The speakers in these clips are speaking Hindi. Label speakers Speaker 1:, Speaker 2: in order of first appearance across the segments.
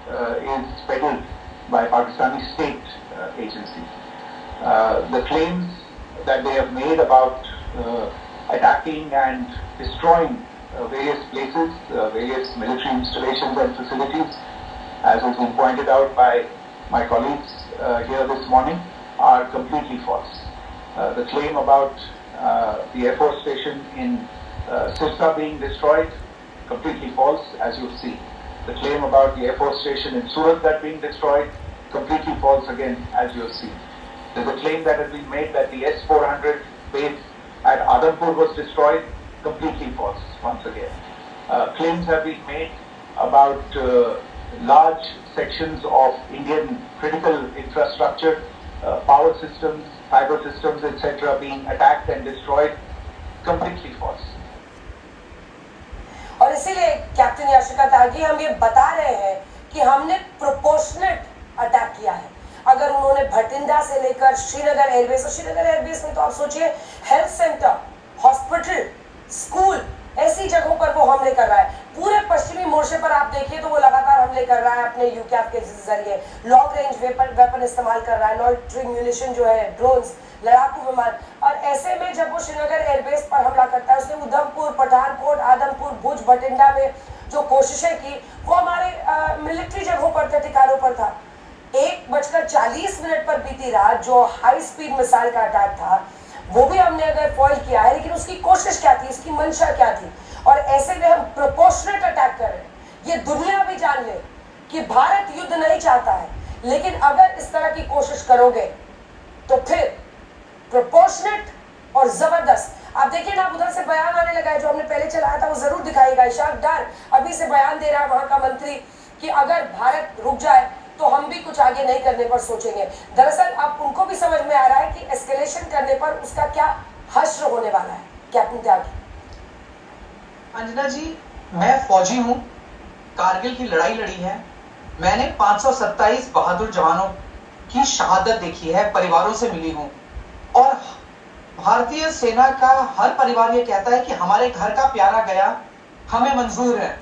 Speaker 1: is peddled by Pakistani state agencies. The claims that they have made about attacking and destroying various places, various military installations and facilities, as has been pointed out by my colleagues here this morning, are completely false. The claim about the Air Force station in Sirsa being destroyed, completely false, as you see. The claim about the Air Force station in Surat that being destroyed, completely false again, as you see. There's a claim that has been made that the S-400 base at Adampur was destroyed, completely false, once again. Claims have been made about large sections of Indian critical infrastructure, power systems, fiber systems, etc. being attacked and destroyed, completely false.
Speaker 2: और इसीलिए कैप्टन याशिका त्यागी हम ये बता रहे हैं कि हमने प्रोपोर्शनेट अटैक किया है। अगर उन्होंने भटिंडा से लेकर श्रीनगर एयरबेस, और श्रीनगर एयरबेस में तो आप सोचिए हेल्थ सेंटर, हॉस्पिटल, स्कूल, ऐसी जगहों पर वो हमले कर रहा है। पूरे पश्चिमी मोर्चे पर आप देखिए तो वो लगातार हमले कर रहा है अपने यूकैफ के जरिए। लॉन्ग रेंज वेपन इस्तेमाल कर रहा है, लॉइटरिंग म्यूनिशन जो है, ड्रोन्स, लड़ाकू विमान। और ऐसे में जब वो श्रीनगर एयरबेस पर हमला करता है, उसने उधमपुर, पठानकोट, आदमपुर, भुज, भटिंडा में जो कोशिशें की वो हमारे मिलिट्री जगहों पर थे, ठिकानों पर था। 1:40 पर बीती रात जो हाई स्पीड मिसाइल का अटैक था वो भी हमने अगर फॉइल किया है, लेकिन उसकी कोशिश क्या थी, उसकी मंशा क्या थी। और ऐसे में हम प्रोपोर्शनेट अटैक कर रहे हैं। ये दुनिया भी जान ले कि भारत युद्ध नहीं चाहता है, लेकिन अगर इस तरह की कोशिश करोगे तो फिर प्रोपोर्शनेट और जबरदस्त। आप देखिए ना, उधर से बयान आने लगा है, जो हमने पहले चलाया था वो जरूर दिखाएगा। इशाक डार अभी से बयान दे रहा है वहां का मंत्री कि अगर भारत रुक जाए तो हम भी कुछ आगे नहीं करने पर सोचेंगे। दरअसल अब उनको भी समझ में आ रहा है कि एस्केलेशन करने पर उसका क्या हश्र होने वाला है। कैप्टन त्यागी।
Speaker 3: अंजना जी, मैं फौजी हूं, कारगिल की लड़ाई लड़ी है। मैंने 527 बहादुर जवानों की शहादत देखी है, परिवारों से मिली हूं। और भारतीय सेना का हर परिवार ये कहता है कि हमारे घर का प्यारा गया, हमें मंजूर है।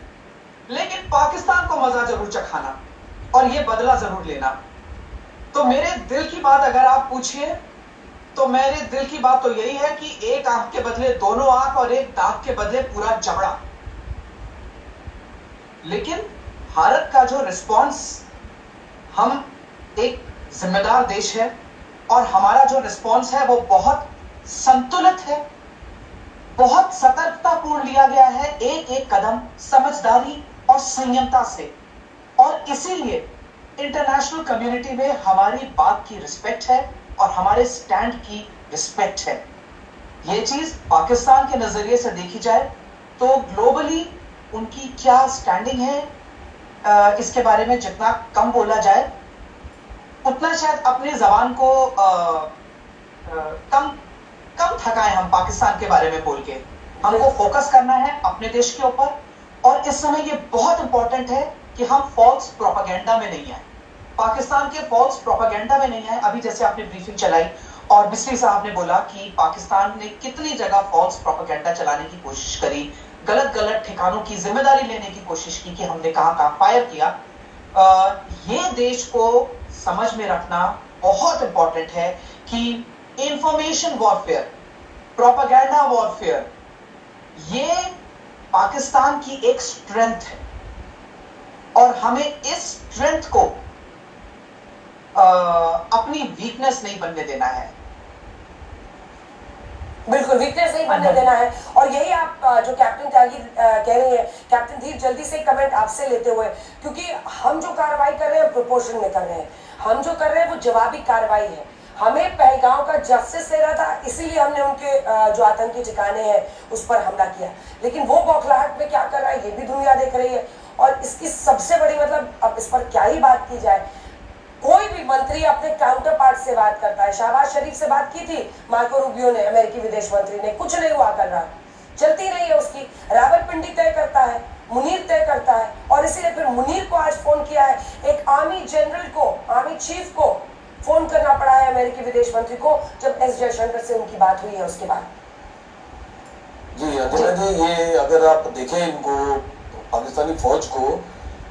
Speaker 3: लेकिन पाकिस्तान को मजा जरूर चखाना और ये बदला जरूर लेना। तो मेरे दिल की बात अगर आप पूछिए तो मेरे दिल की बात तो यही है कि एक आंख के बदले दोनों आंख और एक दांत के बदले पूरा जबड़ा। लेकिन भारत का जो रिस्पॉन्स, हम एक जिम्मेदार देश है और हमारा जो रिस्पॉन्स है वो बहुत संतुलित है, बहुत सतर्कतापूर्ण लिया गया है, एक एक कदम समझदारी और संयमता से। और इसीलिए इंटरनेशनल कम्युनिटी में हमारी बात की रिस्पेक्ट है और हमारे स्टैंड की रिस्पेक्ट है। ये चीज पाकिस्तान के नजरिए से देखी जाए तो ग्लोबली उनकी क्या स्टैंडिंग है, इसके बारे में जितना कम बोला जाए उतना शायद अपनी जबान को कम थकाएं हम पाकिस्तान के बारे में बोल के। हमको फोकस करना है अपने देश के ऊपर। और इस समय ये बहुत इंपॉर्टेंट है कि हम फॉल्स प्रोपेगेंडा में नहीं आए, पाकिस्तान के फॉल्स प्रोपेगेंडा में नहीं आए। अभी जैसे आपने ब्रीफिंग चलाई और मिस्त्री साहब ने बोला कि पाकिस्तान ने कितनी जगह फॉल्स प्रोपेगेंडा चलाने की कोशिश करी, गलत ठिकानों की जिम्मेदारी लेने की कोशिश की कि हमने कहां फायर किया। ये देश को समझ में रखना बहुत इंपॉर्टेंट है कि इंफॉर्मेशन वॉरफेयर, प्रोपेगेंडा वॉरफेयर, ये पाकिस्तान की एक स्ट्रेंथ है और हमें इस स्ट्रेंथ को अपनी वीकनेस नहीं बनने देना है।
Speaker 2: बिल्कुल वीकनेस नहीं बनने देना है। और यही आप जो कैप्टन त्यागी कह रही है, कैप्टन धीर, जल्दी से कमेंट आपसे लेते हुए, क्योंकि हम जो कार्रवाई कर रहे हैं प्रोपोर्शन में कर रहे हैं, हम जो कर रहे हैं वो जवाबी कार्रवाई है। हमें पहलगांव का जस्टिस लेना था, इसीलिए हमने उनके जो आतंकी ठिकाने हैं उस पर हमला किया। लेकिन वो बौखलाहट में क्या कर रहा है ये भी दुनिया देख रही है। और इसकी सबसे बड़ी मतलब, अब इस पर क्या ही बात की जाए, कोई भी मंत्री अपने काउंटर पार्ट से बात करता है। शहबाज शरीफ से बात की थी मार्को रूबियो ने, अमेरिकी विदेश मंत्री ने, कुछ नहीं हुआ कर रहा, चलती नहीं है उसकी। रावलपिंडी तय करता है, मुनीर तय करता है। और इसीलिए फिर मुनीर को आज फोन किया है, एक आर्मी जनरल को, आर्मी चीफ को फोन करना पड़ा है अमेरिकी विदेश मंत्री को, जब एस जयशंकर से उनकी बात हुई है उसके बाद।
Speaker 4: जी अंजना जी, ये अगर आप देखें इनको, पाकिस्तानी फौज को,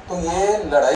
Speaker 4: तो ये लड़ाई